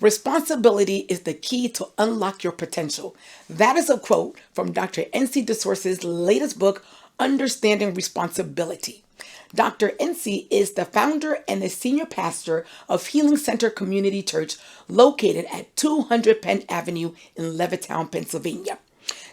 Responsibility is the key to unlock your potential. That is a quote from Dr. Ansy Dessources' latest book, Understanding Responsibility. Dr. Ansy is the founder and the senior pastor of Healing Center Community Church located at 200 Penn Avenue in Levittown, Pennsylvania.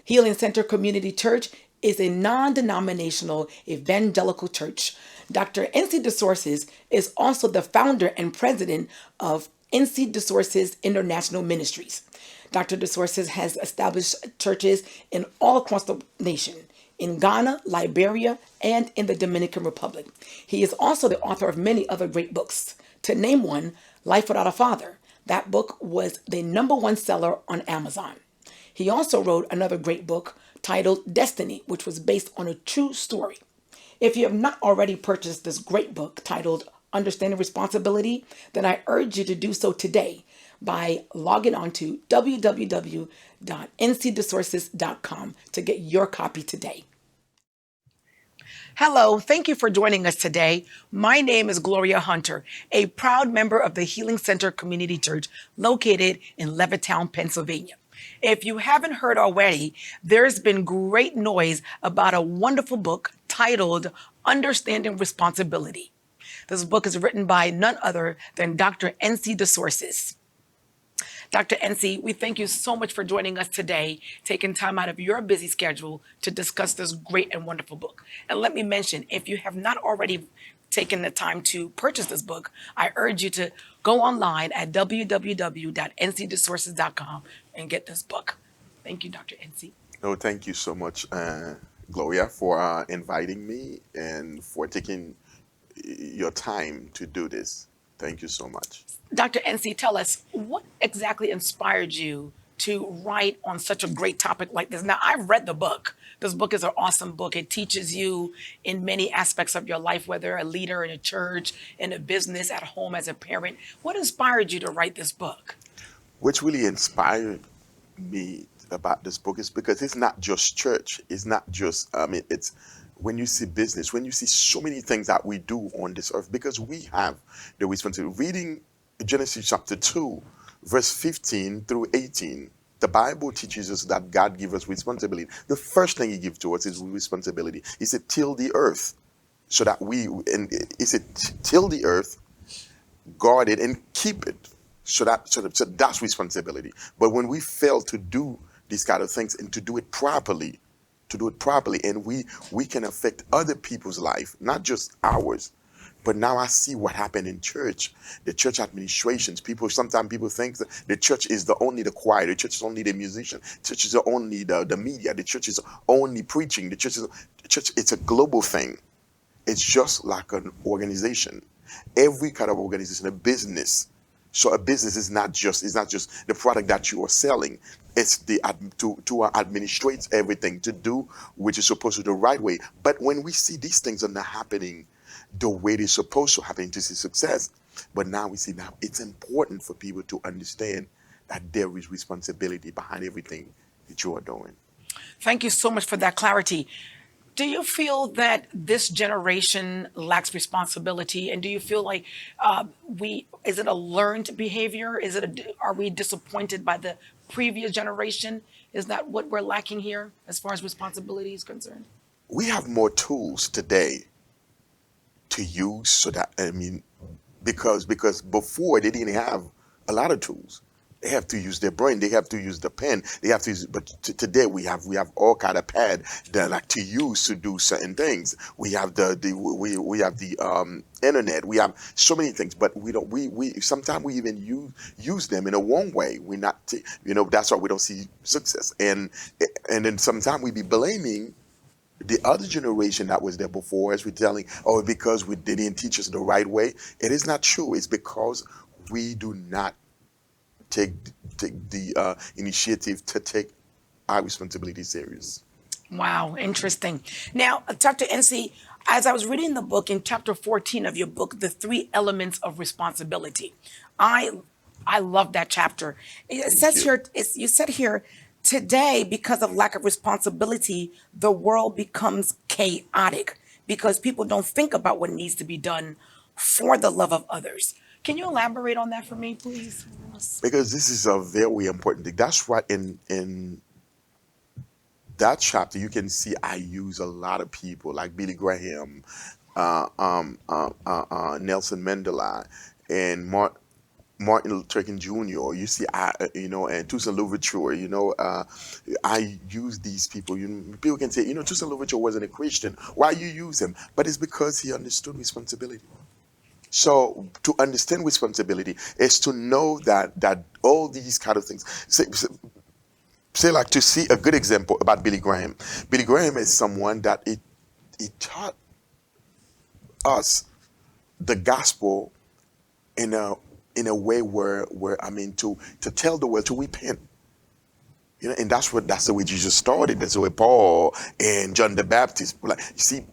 Healing Center Community Church is a non denominational evangelical church. Dr. Ansy Dessources is also the founder and president of Ansy Dessources International Ministries. Dr. Dessources has established churches in all across the nation, in Ghana, Liberia, and in the Dominican Republic. He is also the author of many other great books. To name one, Life Without a Father. That book was the number one seller on Amazon. He also wrote another great book titled Destiny, which was based on a true story. If you have not already purchased this great book titled Understanding Responsibility, then I urge you to do so today by logging on to www.ncdesources.com to get your copy today. Hello, thank you for joining us today. My name is Gloria Hunter, a proud member of the Healing Center Community Church located in Levittown, Pennsylvania. If you haven't heard already, there's been great noise about a wonderful book titled Understanding Responsibility. This book is written by none other than Dr. Ansy Dessources. Dr. Ansy, we thank you so much for joining us today, taking time out of your busy schedule to discuss this great and wonderful book. And let me mention, if you have not already taken the time to purchase this book, I urge you to go online at www.ncdesources.com and get this book. Thank you, Dr. Ansy. No, thank you so much, Gloria, for inviting me and for taking your time to do this. Thank you so much. Dr. Ansy, tell us what exactly inspired you to write on such a great topic like this. Now, I've read the book. This book is an awesome book. It teaches you in many aspects of your life, whether a leader in a church, in a business, at home, as a parent. What inspired you to write this book? What really inspired me about this book is because it's not just church. It's not just, it's when you see business, when you see so many things that we do on this earth, because we have the responsibility. Reading Genesis chapter 2, verse 15 through 18, the Bible teaches us that God gives us responsibility. The first thing he gives to us is responsibility. He said, till the earth, so that he said, till the earth, guard it and keep it. So that's responsibility. But when we fail to do these kind of things and to do it properly, and we can affect other people's life, not just ours. But now I see what happened in church, the church administrations. Sometimes people think that the church is only the choir, the church is only the musician, the church is only the media, the church is only preaching, the church, it's a global thing. It's just like an organization. Every kind of organization, a business. So a business is not just the product that you are selling. It's to administrate everything, to do which is supposed to do the right way. But when we see these things are not happening the way they're supposed to happen to see success, but now we see now it's important for people to understand that there is responsibility behind everything that you are doing. Thank you so much for that clarity. Do you feel that this generation lacks responsibility? And do you feel like is it a learned behavior? Are we disappointed by the previous generation? Is that what we're lacking here as far as responsibility is concerned? We have more tools today to use because before they didn't have a lot of tools. They have to use their brain. They have to use the pen. They have to use. But today we have all kind of pad that like to use to do certain things. We have the internet. We have so many things, but we don't. We sometimes we even use them in a wrong way. We're not. That's why we don't see success. And then sometimes we be blaming the other generation that was there before us. We're telling, because they didn't teach us the right way. It is not true. It's because we do not take the initiative to take our responsibility serious. Wow, interesting. Now, Dr. Ansy, as I was reading the book in chapter 14 of your book, The 3 Elements of Responsibility, I love that chapter. It says here, you said here, today, because of lack of responsibility, the world becomes chaotic because people don't think about what needs to be done for the love of others. Can you elaborate on that for me, please? Because this is a very important thing. That's why in that chapter you can see I use a lot of people like Billy Graham, Nelson Mandela, and Martin Luther King Jr. You see, and Toussaint Louverture. I use these people. People can say, Toussaint Louverture wasn't a Christian. Why you use him? But it's because he understood responsibility. So to understand responsibility is to know that all these kind of things. Say like to see a good example about Billy Graham. Billy Graham is someone that he taught us the gospel in a way where to tell the world to repent. And that's the way Jesus started. That's the way Paul and John the Baptist, like, you see,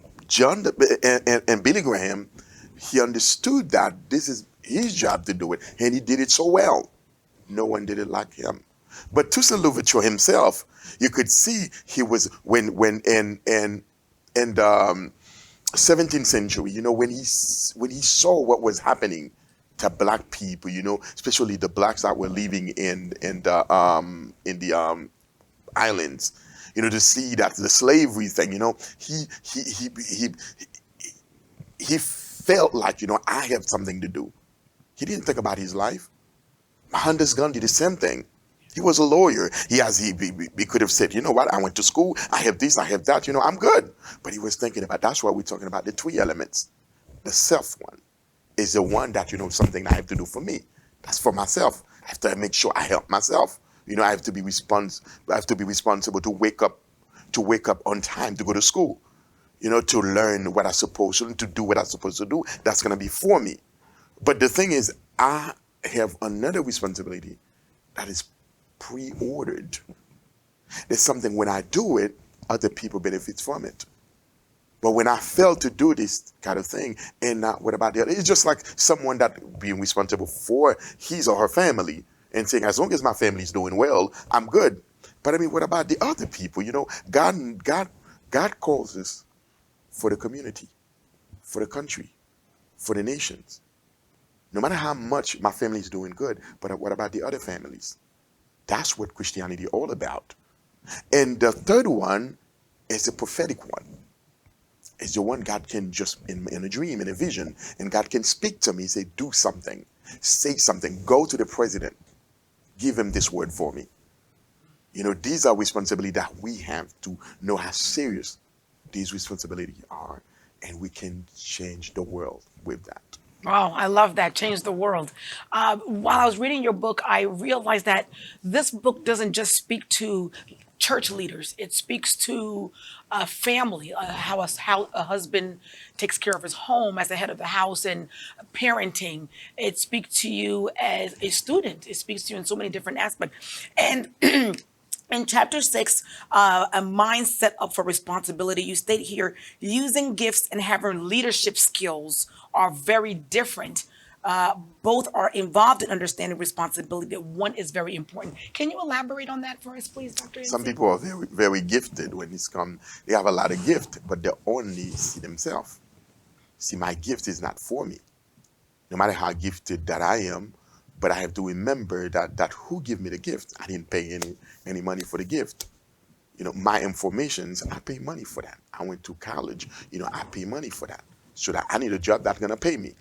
and Billy Graham, he understood that this is his job to do it, and he did it so well. No one did it like him. But Toussaint Louverture himself, you could see he was when in the 17th century, when he saw what was happening to black people, especially the blacks that were living in the islands, to see that the slavery thing, he felt like, I have something to do. He didn't think about his life. Mohandas Gandhi, the same thing. He was a lawyer. He could have said, you know what, I went to school, I have this, I have that, I'm good. But he was thinking about, that's why we're talking about the three elements. The self one is the one that, something I have to do for me. That's for myself. I have to make sure I help myself. I have to be responsible to wake up on time to go to school, to learn what I'm supposed to do what I'm supposed to do. That's going to be for me. But the thing is, I have another responsibility that is pre-ordered. There's something when I do it, other people benefit from it. But when I fail to do this kind of thing, and not what about the other? It's just like someone that being responsible for his or her family and saying, as long as my family is doing well, I'm good. But what about the other people? God calls us for the community, for the country, for the nations. No matter how much my family is doing good, but what about the other families? That's what Christianity is all about. And the third one is the prophetic one. It's the one God can just, in a dream, in a vision, and God can speak to me, say, do something, say something, go to the president, give him this word for me. These are responsibilities that we have to know how serious these responsibilities are, and we can change the world with that. Wow, I love that. Change the world. While I was reading your book, I realized that this book doesn't just speak to church leaders. It speaks to a family, how a husband takes care of his home as the head of the house and parenting. It speaks to you as a student. It speaks to you in so many different aspects. And in chapter 6, a mindset up for responsibility, you state here using gifts and having leadership skills are very different. Both are involved in understanding responsibility, but one is very important. Can you elaborate on that for us, please, Dr. Some Ansy? people are very, very gifted when it's come. They have a lot of gift, but they only see themselves. See, my gift is not for me. No matter how gifted that I am, but I have to remember that who gave me the gift? I didn't pay any money for the gift. My informations, I pay money for that. I went to college, I pay money for that. So that I need a job that's gonna pay me.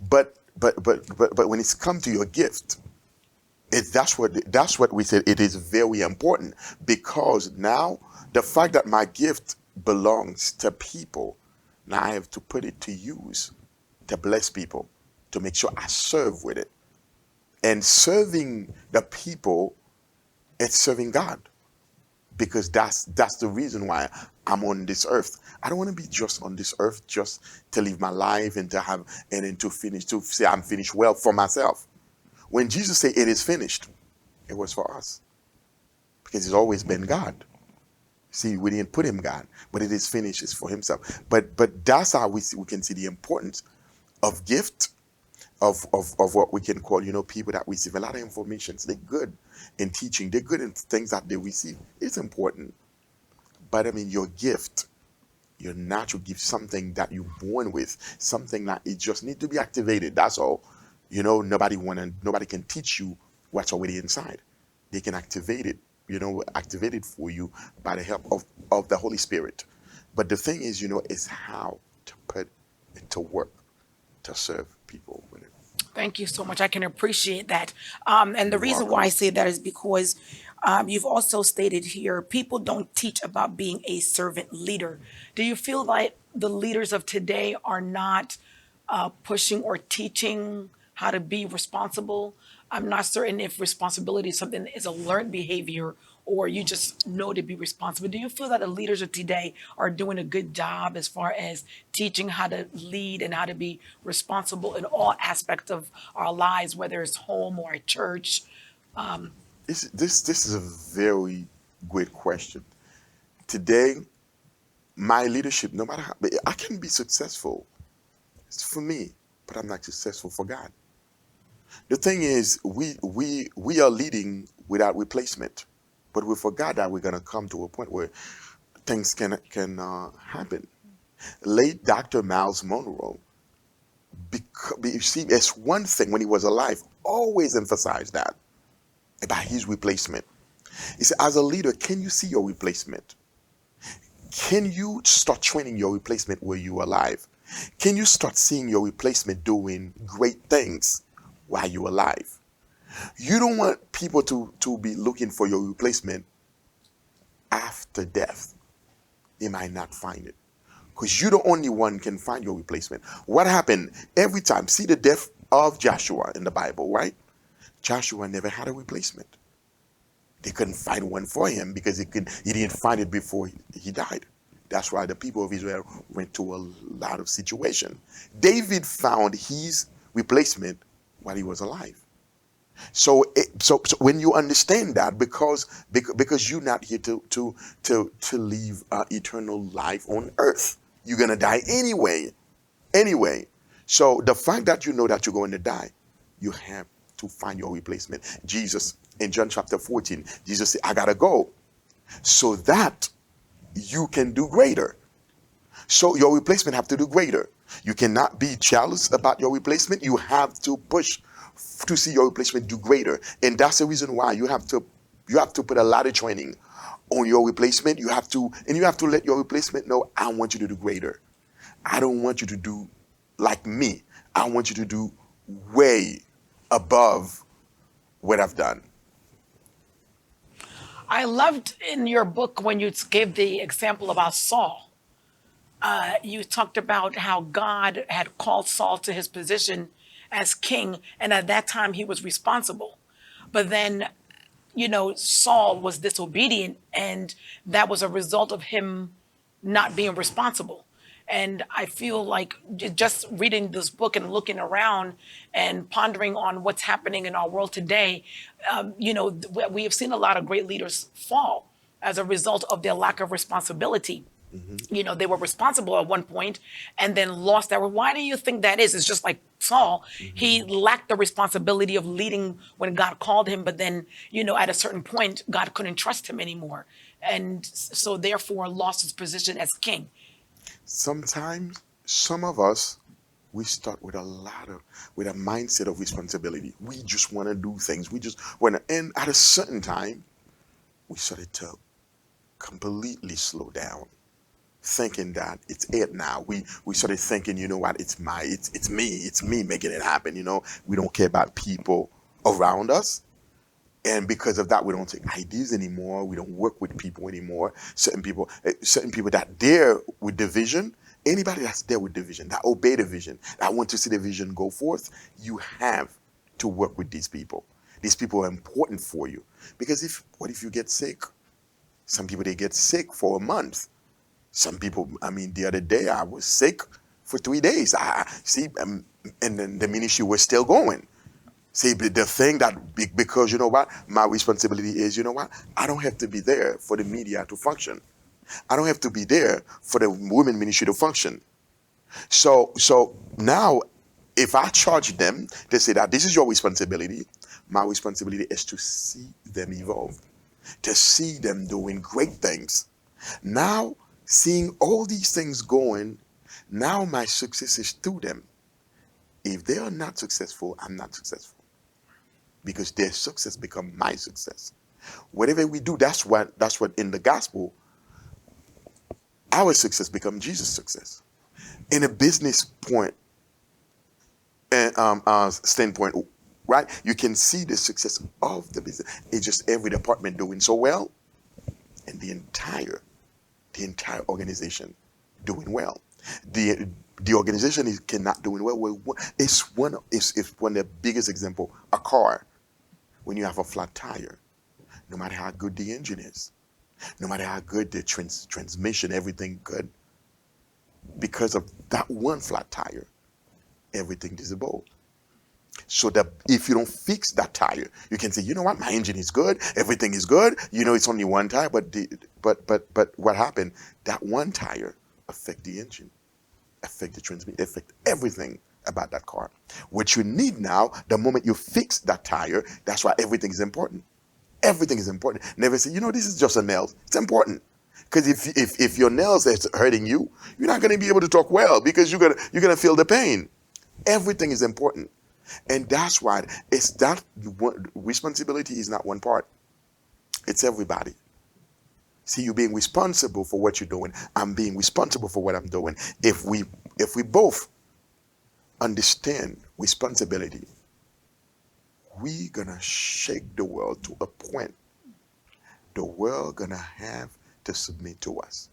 But when it's come to your gift, that's what we said. It is very important because now the fact that my gift belongs to people, now I have to put it to use to bless people, to make sure I serve with it. And serving the people, it's serving God because that's the reason why I'm on this earth. I don't want to be just on this earth just to live my life and to have and then to say I'm finished well for myself. When Jesus said it is finished, it was for us because it's always been God. See, we didn't put him God, but it is finished. It's for himself. But that's how we can see the importance of gift of what we can call, people that receive a lot of information. They're good in teaching. They're good in things that they receive. It's important. But your gift, your natural gift, something that you're born with, something that it just need to be activated. That's all. Nobody can teach you what's already inside. They can activate it, activate it for you by the help of the Holy Spirit. But the thing is, is how to put it to work to serve people with it. Thank you so much. I can appreciate that. And the You're reason why welcome. I say that is because you've also stated here people don't teach about being a servant leader. Do you feel like the leaders of today are not pushing or teaching how to be responsible? I'm not certain if responsibility is something that is a learned behavior or you just know to be responsible. Do you feel that the leaders of today are doing a good job as far as teaching how to lead and how to be responsible in all aspects of our lives, whether it's home or at church? This is a very great question. Today, my leadership, no matter how I can be successful, it's for me, but I'm not successful for God. The thing is, we are leading without replacement, but we forgot that we're gonna come to a point where things can happen. Late Dr. Miles Monroe, you see, it's one thing when he was alive, always emphasized that about his replacement. He said, as a leader, can you see your replacement? Can you start training your replacement where you are alive? Can you start seeing your replacement doing great things while you're alive? You don't want people to be looking for your replacement after death. They might not find it because you're the only one can find your replacement. What happened every time? See the death of Joshua in the Bible, right? Joshua never had a replacement. They couldn't find one for him because he didn't find it before he died. That's why the people of Israel went to a lot of situation. David found his replacement while he was alive. So when you understand that, because you're not here to live eternal life on earth, you're gonna die anyway. So the fact that you know that you're going to die, you have to find your replacement. Jesus in John chapter 14, Jesus said, "I gotta go so that you can do greater." So your replacement have to do greater. You cannot be jealous about your replacement. You have to push to see your replacement do greater, and that's the reason why you have to put a lot of training on your replacement. You have to let your replacement know, I want you to do greater. I don't want you to do like me. I want you to do way above what I've done. I loved in your book when you gave the example about Saul. You talked about how God had called Saul to his position as king, and at that time he was responsible. But then, Saul was disobedient, and that was a result of him not being responsible. And I feel like just reading this book and looking around and pondering on what's happening in our world today, we have seen a lot of great leaders fall as a result of their lack of responsibility. Mhm. They were responsible at one point and then lost that. Why do you think that is? It's just like Saul. He Mhm. lacked the responsibility of leading when God called him, but then, at a certain point, God couldn't trust him anymore. And so therefore lost his position as king. Sometimes some of us, we start with a mindset of responsibility. We just want to do things. We just want to, and at a certain time, we started to completely slow down, thinking that it's it now. We started thinking, you know what, it's me making it happen. We don't care about people around us. And because of that, we don't take ideas anymore. We don't work with people anymore. Certain people that there with the vision, anybody that's there with the vision, that obey the vision, that want to see the vision go forth, you have to work with these people. These people are important for you. Because what if you get sick? Some people, they get sick for a month. Some people, I mean, the other day I was sick for 3 days. I see, and then the ministry was still going. See, but the thing that because you know what, my responsibility is, you know what, I don't have to be there for the media to function. I don't have to be there for the women ministry to function. So now, if I charge them, they say that this is your responsibility. My responsibility is to see them evolve, to see them doing great things. Now, seeing all these things going, now my success is through them. If they are not successful, I'm not successful because their success become my success. Whatever we do, that's what in the gospel, our success become Jesus' success. In a business point and standpoint, right? You can see the success of the business. It's just every department doing so well, and the entire organization doing well. The the organization is cannot doing well. It's one of the biggest example. A car, when you have a flat tire, no matter how good the engine is, no matter how good the transmission, everything good, because of that one flat tire, everything disabled. So that if you don't fix that tire, you can say, you know what, my engine is good, everything is good. It's only one tire, but what happened? That one tire affect the engine, affect the transmission, affect everything about that car. What you need now, the moment you fix that tire, that's why everything is important. Everything is important. Never say, this is just a nail. It's important. Because if your nails is hurting you, you're not going to be able to talk well because you're gonna feel the pain. Everything is important. And that's why it's that responsibility is not one part. It's everybody. See, you being responsible for what you're doing. I'm being responsible for what I'm doing. If we both understand responsibility, we gonna shake the world to a point. The world gonna have to submit to us,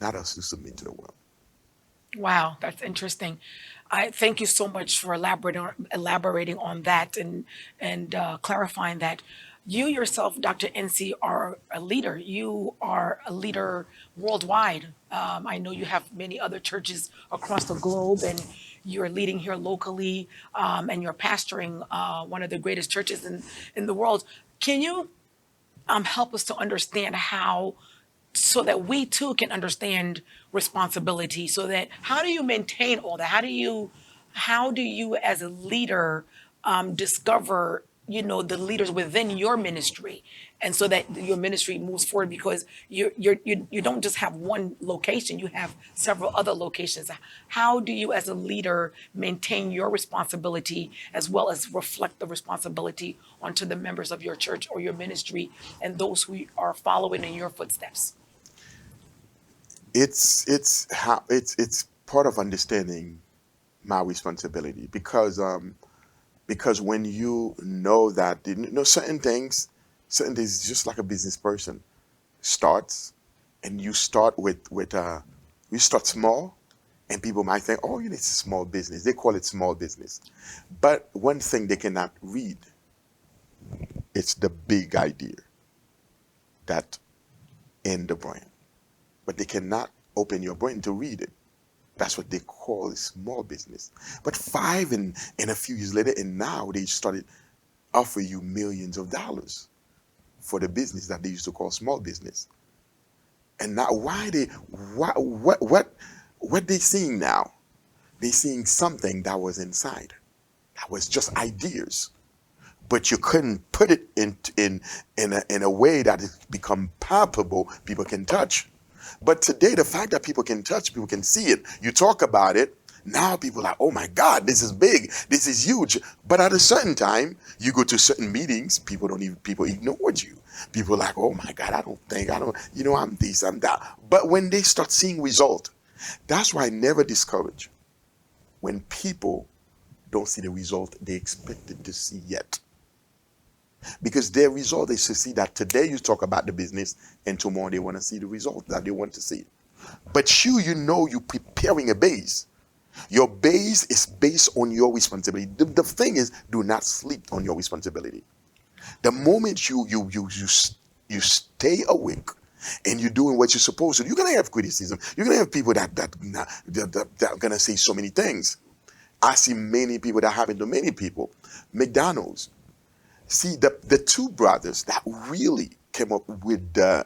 not us to submit to the world. Wow, that's interesting. I thank you so much for elaborating on that and clarifying that. You yourself, Dr. NC, are a leader. You are a leader worldwide. I know you have many other churches across the globe, and you're leading here locally, and you're pastoring one of the greatest churches in the world. Can you help us to understand how, so that we too can understand responsibility, so that how do you maintain all that, how do you as a leader discover the leaders within your ministry, and so that your ministry moves forward, because you don't just have one location, you have several other locations. How do you as a leader maintain your responsibility as well as reflect the responsibility onto the members of your church or your ministry and those who are following in your footsteps? It's part of understanding my responsibility because when you know that certain things just like a business person starts, and you start with you start small, and people might think, oh, it's a small business. They call it small business, but one thing they cannot read, it's the big idea that in the brain, but they cannot open your brain to read it. That's what they call a small business. But and a few years later, and now they started offer you millions of dollars for the business that they used to call small business. And now, what they seeing now? They seeing something that was inside, that was just ideas, but you couldn't put it in a way that it become palpable, people can touch. But today, the fact that people can touch, people can see it, you talk about it, now people are like, oh my God, this is big, this is huge. But at a certain time, you go to certain meetings, people ignore you. People are like, oh my God, I'm this, I'm that. But when they start seeing result, that's why I never discourage when people don't see the result they expected to see yet. Because their result is to see that today you talk about the business, and tomorrow they want to see the result that they want to see. But you're preparing a base. Your base is based on your responsibility. The thing is, do not sleep on your responsibility. The moment you stay awake and you're doing what you're supposed to, you're gonna have criticism. You're gonna have people that are gonna say so many things. I see many people that happen to many people. McDonald's. See, the two brothers that really came up with the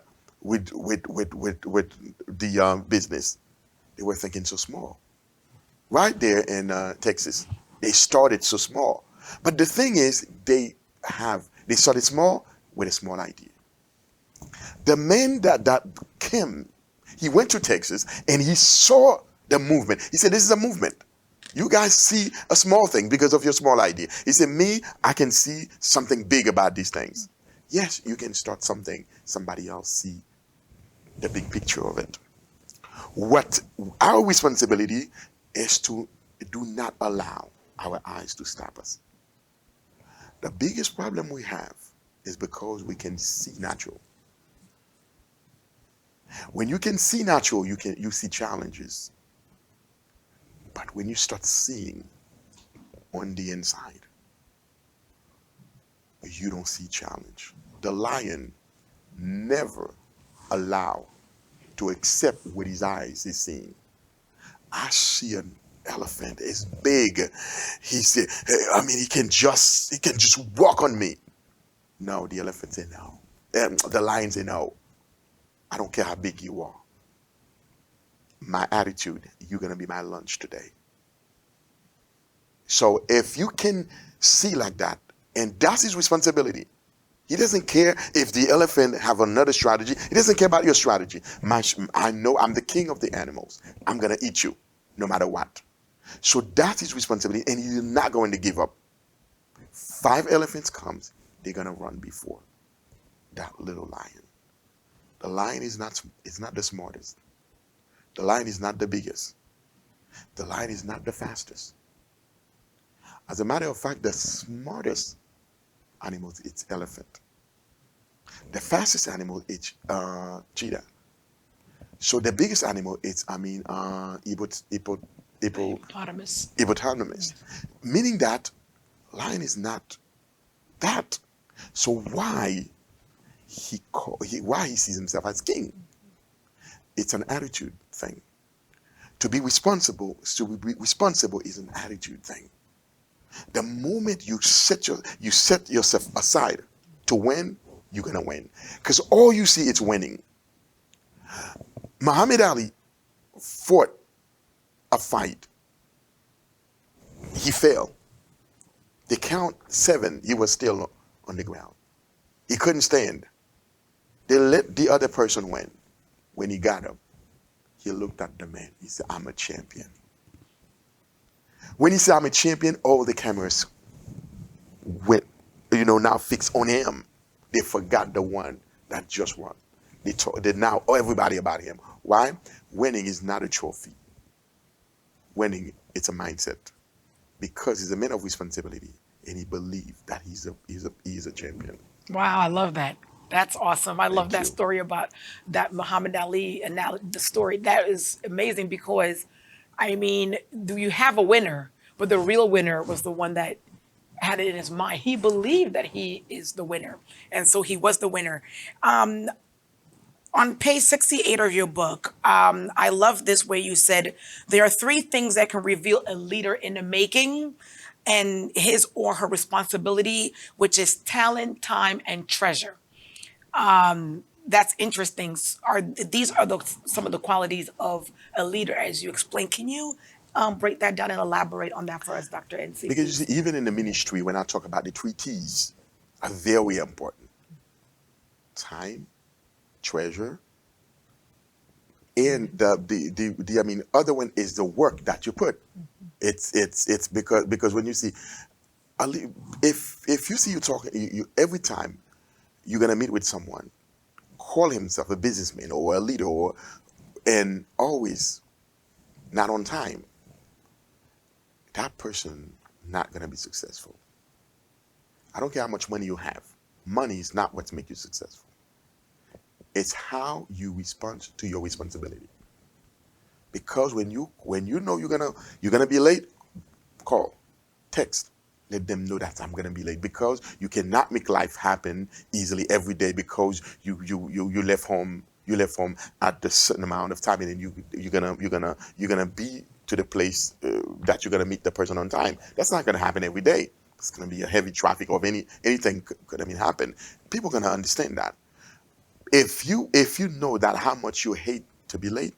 business, they were thinking so small. Right there in Texas, they started so small. But the thing is, they started small with a small idea. The man that came, he went to Texas and he saw the movement. He said, "This is a movement." You guys see a small thing because of your small idea. He said, me, I can see something big about these things. Yes, you can start something, somebody else see the big picture of it. What our responsibility is to do not allow our eyes to stop us. The biggest problem we have is because we can see natural. When you can see natural, you see challenges. But when you start seeing on the inside, you don't see challenge. The lion never allow to accept what his eyes is seeing. I see an elephant. It's big. He said, I mean, he can just walk on me. No, the elephant said no. The lion said no. I don't care how big you are. My attitude, you're gonna be my lunch today. So if you can see like that, and that's his responsibility. He doesn't care if the elephant have another strategy. He doesn't care about your strategy. I know I'm the king of the animals. I'm gonna eat you, no matter what. So that's his responsibility, and he's not going to give up. 5 elephants comes, they're gonna run before that little lion. The lion is not the smartest. The lion is not the biggest. The lion is not the fastest. As a matter of fact, the smartest animal is elephant. The fastest animal is cheetah. So the biggest animal is, Hippopotamus. hippopotamus, meaning that lion is not that. So why he sees himself as king? It's an attitude thing. To be responsible is an attitude thing. The moment you set yourself aside to win, you're gonna win. Because all you see is winning. Muhammad Ali fought a fight. He failed. They count 7. He was still on the ground. He couldn't stand. They let the other person win. When he got up, he looked at the man. He said, I'm a champion. When he said, I'm a champion, all the cameras went, now fixed on him. They forgot the one that just won. They now everybody about him. Why? Winning is not a trophy. Winning, it's a mindset. Because he's a man of responsibility, and he believed that he's a champion. Wow, I love that. That's awesome. I love Thank that you. story about that Muhammad Ali and now the story. That is amazing because, I mean, do you have a winner? But the real winner was the one that had it in his mind. He believed that he is the winner, and so he was the winner. On page 68 of your book, I love this way you said there are 3 things that can reveal a leader in the making and his or her responsibility, which is talent, time, and treasure. That's interesting. These are some of the qualities of a leader, as you explained. Can you break that down and elaborate on that for us, Dr. NC, Because you please? see, even in the ministry, when I talk about the 3 T's, are very important: time, treasure, and other one is the work that you put. It's because when you see, if you see you talking, every time you're gonna meet with someone, call himself a businessman or a leader, and always not on time, that person not gonna be successful. I don't care how much money you have. Money is not what makes you successful. It's how you respond to your responsibility. Because when you know you're gonna be late, call, text, let them know that I'm gonna be late. Because you cannot make life happen easily every day because you left home at the certain amount of time, and then you're gonna be to the place that you're gonna meet the person on time. That's not gonna happen every day. It's gonna be a heavy traffic of anything could happen. People gonna understand that. If you know that how much you hate to be late,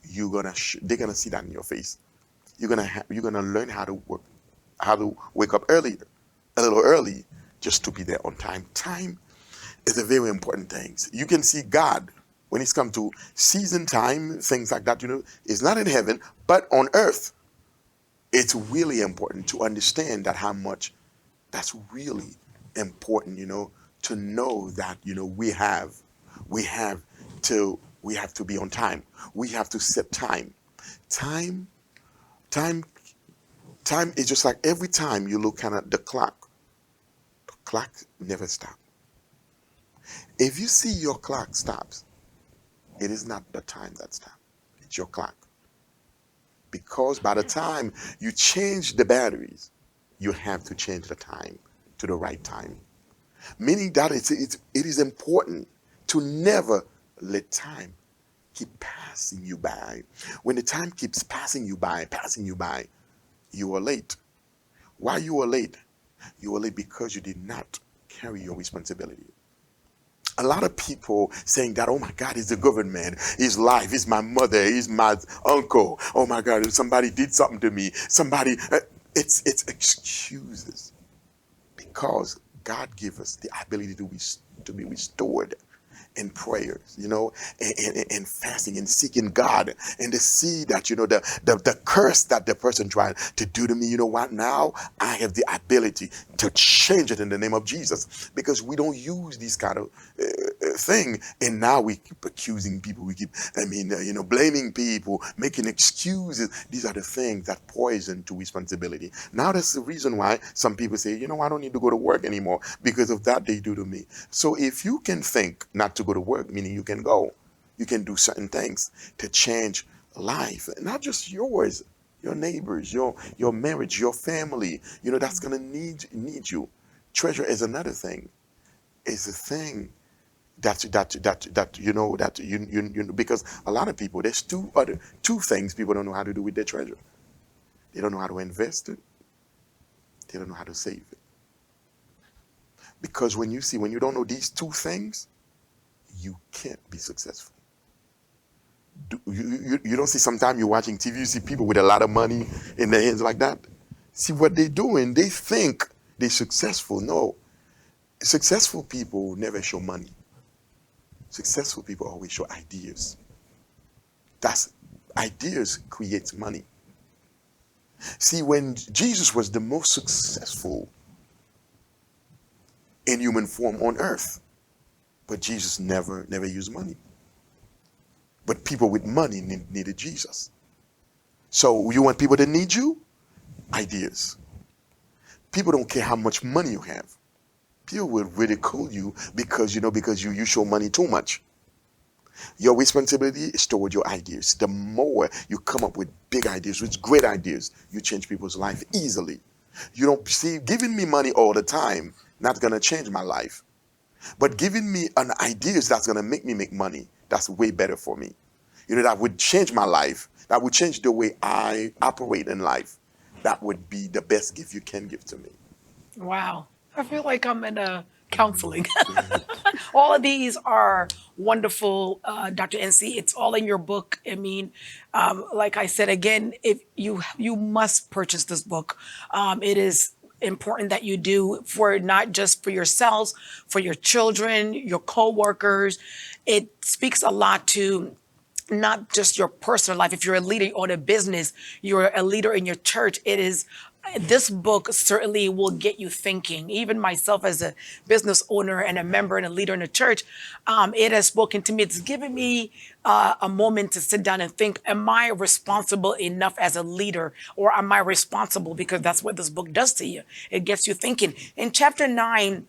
they're gonna see that in your face. You're gonna learn how to wake up earlier, a little early, just to be there on time. Time is a very important thing. You can see God when it's come to season time, things like that. It's not in heaven, but on earth. It's really important to understand that how much that's really important, to know that, we have we have to be on time. We have to set time. Time, time, time is just like every time you look at the clock never stops. If you see your clock stops, it is not the time that stops. It's your clock. Because by the time you change the batteries, you have to change the time to the right time. Meaning that it is important to never let time keep passing you by. When the time keeps passing you by, you are late. Why you are late? You are late because you did not carry your responsibility. A lot of people saying that, oh my God, it's the government, it's life, it's my mother, it's my uncle. Oh my God, somebody did something to me. Somebody, it's excuses, because God gave us the ability to be restored in prayers, and fasting and seeking God, and to see that, the curse that the person tried to do to me, you know what? Now I have the ability to change it in the name of Jesus, because we don't use these kind of thing, and now we keep accusing people. We keep, blaming people, making excuses. These are the things that poison to responsibility. Now that's the reason why some people say, I don't need to go to work anymore because of that they do to me. So if you can think not to go to work, meaning you can go, you can do certain things to change life, not just yours, your neighbors, your marriage, your family. That's gonna need you. Treasure is another thing. Is a thing that because a lot of people, there's two things people don't know how to do with their treasure. They don't know how to invest it. They don't know how to save it. Because when you don't know these two things, you can't be successful. You don't see, sometimes you're watching TV, you see people with a lot of money in their hands like that. See what they're doing. They think they're successful. No, successful people never show money. Successful people always show ideas. That's Ideas creates money. See, when Jesus was the most successful in human form on earth, but Jesus never used money. But people with money needed Jesus. So you want people to need you? Ideas. People don't care how much money you have. People will ridicule you because you show money too much. Your responsibility is toward your ideas. The more you come up with big ideas, with great ideas, you change people's life easily. You don't see, giving me money all the time not gonna change my life. But giving me an ideas that's gonna make me make money, that's way better for me. That would change my life. That would change the way I operate in life. That would be the best gift you can give to me. Wow. I feel like I'm in a counseling. All of these are wonderful, Dr. NC. It's all in your book. I mean, like I said again, if you must purchase this book. It is important that you do, for not just for yourselves, for your children, your co-workers. It speaks a lot to not just your personal life. If you're a leader, you own a business, you're a leader in your church, it is, this book certainly will get you thinking. Even myself, as a business owner and a member and a leader in a church, it has spoken to me. It's given me a moment to sit down and think, am I responsible enough as a leader, or am I responsible? Because that's what this book does to you. It gets you thinking. In chapter 9,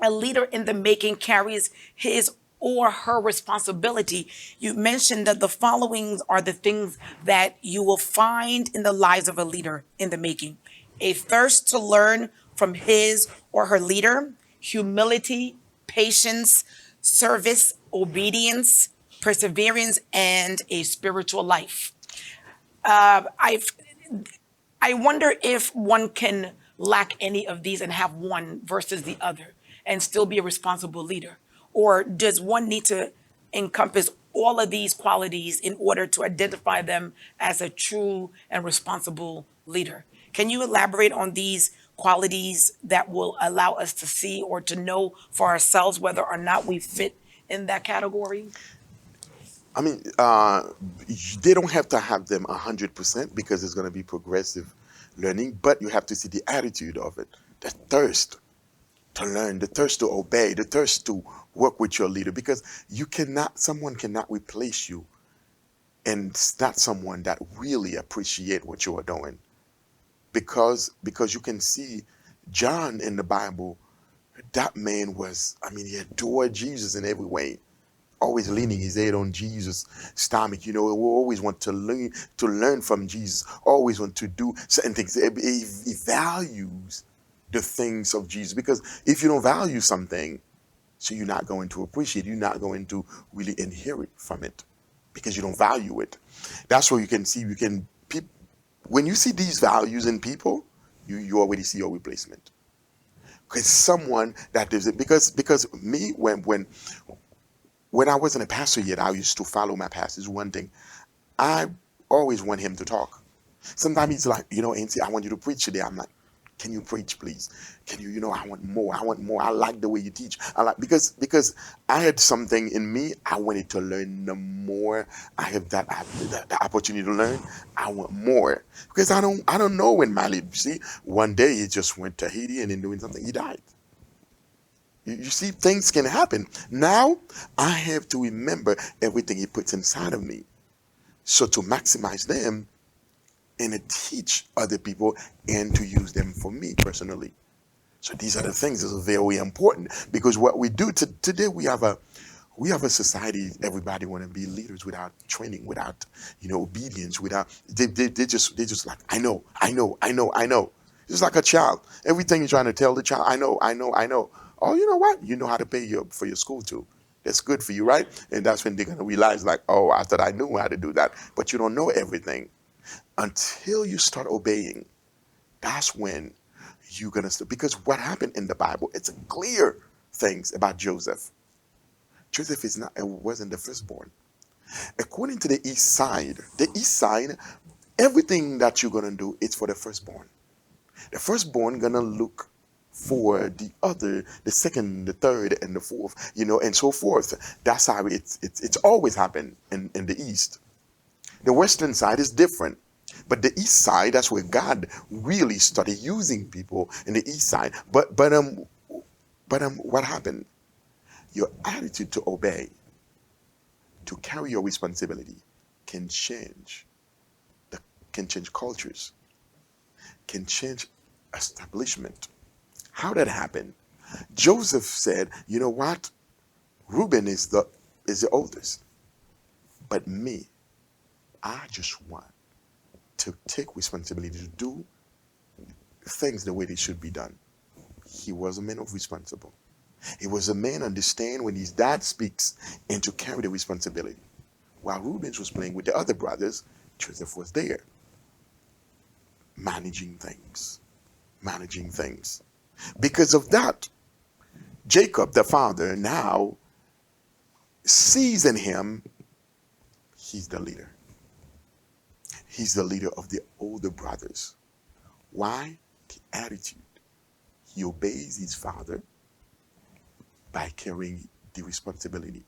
a leader in the making carries his or her responsibility. You mentioned that the following are the things that you will find in the lives of a leader in the making: a thirst to learn from his or her leader, humility, patience, service, obedience, perseverance, and a spiritual life. I've I wonder if one can lack any of these and have one versus the other and still be a responsible leader. Or does one need to encompass all of these qualities in order to identify them as a true and responsible leader? Can you elaborate on these qualities that will allow us to see or to know for ourselves whether or not we fit in that category? I mean, they don't have to have them 100% because it's going to be progressive. learning, but you have to see the attitude of it, the thirst to learn, the thirst to obey, the thirst to work with your leader, because someone cannot replace you, and it's not someone that really appreciate what you are doing, because you can see John in the Bible. That man was, I mean, he adored Jesus in every way, always leaning his head on Jesus' stomach. You know, we always want to learn from Jesus, always want to do certain things. He values the things of Jesus, because if you don't value something, so you're not going to appreciate, you're not going to really inherit from it, because you don't value it. That's where you can see, when you see these values in people, you already see your replacement. Because someone that is, because me, when I wasn't a pastor yet, I used to follow my pastors. One thing, I always want him to talk. Sometimes he's like, Ansy, I want you to preach today. I'm like, can you preach, please? Can you, I want more. I want more. I like the way you teach. I like, because I had something in me. I wanted to learn the more I have the opportunity to learn. I want more, because I don't know when my lead. See, one day he just went to Haiti and then doing something. He died. You see, things can happen. Now I have to remember everything he puts inside of me, so to maximize them and to teach other people and to use them for me personally. So these are the things that are very important, because what we do today, we have a society. Everybody want to be leaders without training, without obedience, without they just like, I know. Just like a child, everything you're trying to tell the child, I know. Oh, you know what? You know how to pay for your school too. That's good for you, right? And that's when they're gonna realize, like, oh, I thought I knew how to do that, but you don't know everything until you start obeying. That's when you're gonna start. Because what happened in the Bible, it's clear things about Joseph. Joseph wasn't the firstborn. According to the east side, everything that you're gonna do is for the firstborn. The firstborn gonna look for the second, the third, and the fourth, and so forth. That's how it's always happened in the East. The Western side is different. But the East side, that's where God really started using people in the East side. But what happened? Your attitude to obey, to carry your responsibility, can change. Can change cultures, can change establishment. How that happened? Joseph said, "You know what? Reuben is the oldest, but me, I just want to take responsibility to do things the way they should be done." He was a man of responsible. He was a man understand when his dad speaks and to carry the responsibility. While Reuben was playing with the other brothers, Joseph was there managing things, managing things. Because of that, Jacob, the father, now sees in him, he's the leader. He's the leader of the older brothers. Why? The attitude. He obeys his father by carrying the responsibility.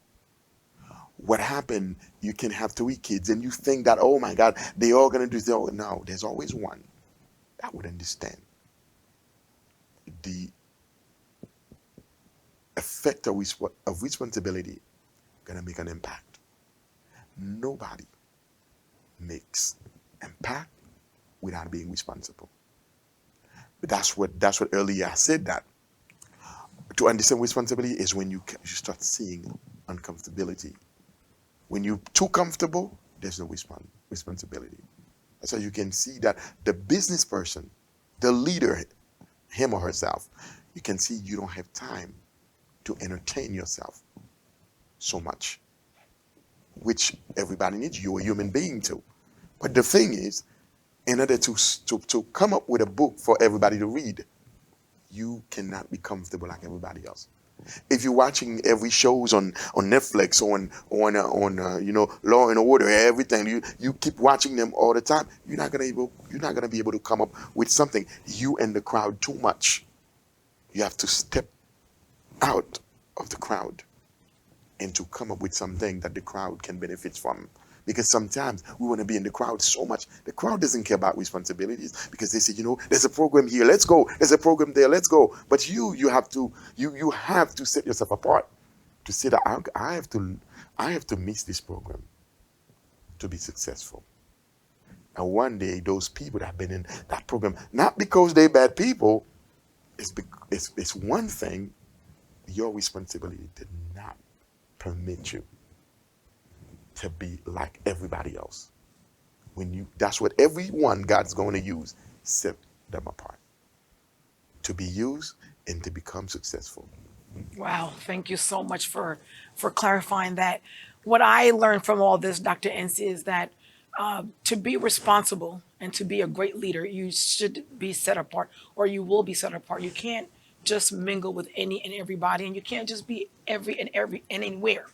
What happened? You can have three kids and you think that, oh my God, they all gonna do this. No, there's always one that would understand the effect of responsibility gonna make an impact. Nobody makes impact without being responsible. But that's what earlier I said, that to understand responsibility is when you start seeing uncomfortability. When you're too comfortable, there's no responsibility. So you can see that the business person, the leader, him or herself, you can see you don't have time to entertain yourself so much, which everybody needs. You're a human being too. But the thing is, in order to come up with a book for everybody to read, you cannot be comfortable like everybody else. If you're watching every shows on Netflix, on Law and Order, everything, you keep watching them all the time, you're not gonna be able to come up with something. You and the crowd too much. You have to step out of the crowd and to come up with something that the crowd can benefit from. Because sometimes we want to be in the crowd so much. The crowd doesn't care about responsibilities because they say, there's a program here, let's go. There's a program there, let's go. But you have to you have to set yourself apart to say that I have to miss this program to be successful. And one day, those people that have been in that program, not because they're bad people, it's one thing. Your responsibility did not permit you to be like everybody else. That's what everyone God's going to use, set them apart to be used and to become successful. Wow, thank you so much for clarifying that. What I learned from all this, Dr. Ansy, is that to be responsible and to be a great leader, you should be set apart, or you will be set apart. You can't just mingle with any and everybody, and you can't just be every and anywhere.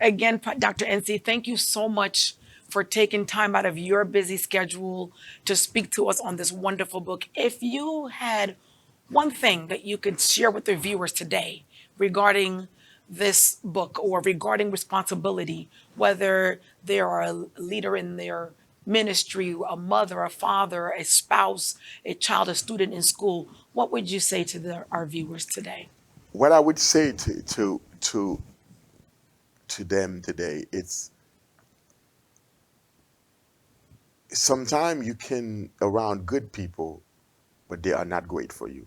Again, Dr. NC, thank you so much for taking time out of your busy schedule to speak to us on this wonderful book. If you had one thing that you could share with the viewers today regarding this book or regarding responsibility, whether they are a leader in their ministry, a mother, a father, a spouse, a child, a student in school, what would you say to our viewers today? What I would say to them today, it's sometimes you can around good people, but they are not great for you.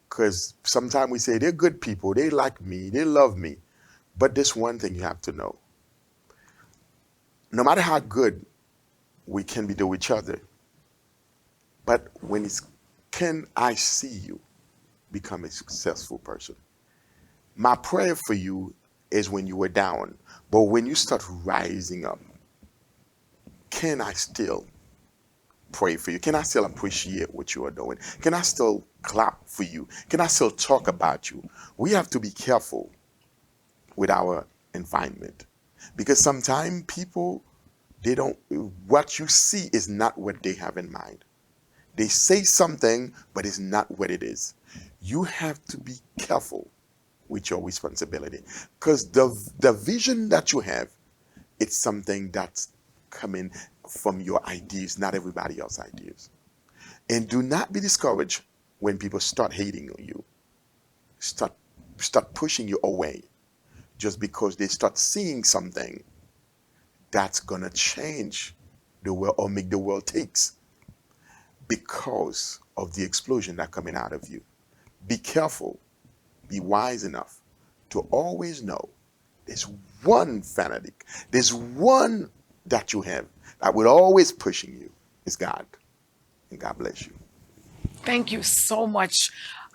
Because sometimes we say they're good people, they like me, they love me. But this one thing you have to know: no matter how good we can be to each other, but when it's can I see you become a successful person? My prayer for you is when you were down, but when you start rising up, can I still pray for you? Can I still appreciate what you are doing? Can I still clap for you? Can I still talk about you? We have to be careful with our environment because sometimes people, they don't, what you see is not what they have in mind. They say something, but it's not what it is. You have to be careful with your responsibility because the vision that you have, it's something that's coming from your ideas, not everybody else's ideas. And do not be discouraged when people start hating on you, start start pushing you away just because they start seeing something that's gonna change the world or make the world takes because of the explosion that's coming out of you. Be careful, be wise enough to always know there's one fanatic, there's one that you have that will always pushing you. It's God. And God bless you. Thank you so much.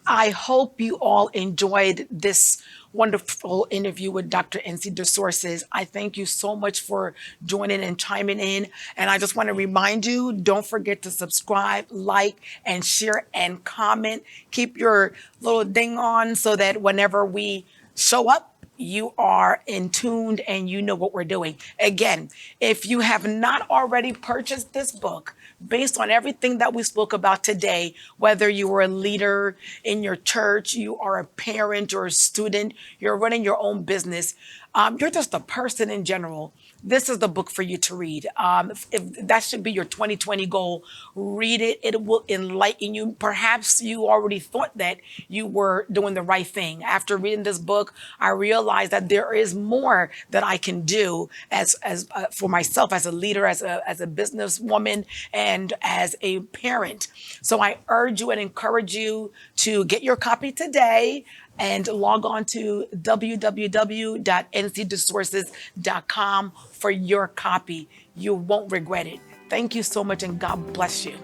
I hope you all enjoyed this wonderful interview with Dr. NC Dessources. I thank you so much for joining and chiming in. And I just want to remind you, don't forget to subscribe, like, and share and comment. Keep your little ding on so that whenever we show up, you are in tuned and you know what we're doing. Again, if you have not already purchased this book, based on everything that we spoke about today, whether you are a leader in your church, you are a parent or a student, you're running your own business, you're just a person in general, this is the book for you to read. If that should be your 2020 goal, read it. It will enlighten you. Perhaps you already thought that you were doing the right thing. After reading this book, I realized that there is more that I can do as for myself as a leader, as a businesswoman, and as a parent. So I urge you and encourage you to get your copy today and log on to www.ncdesources.com for your copy. You won't regret it. Thank you so much and God bless you.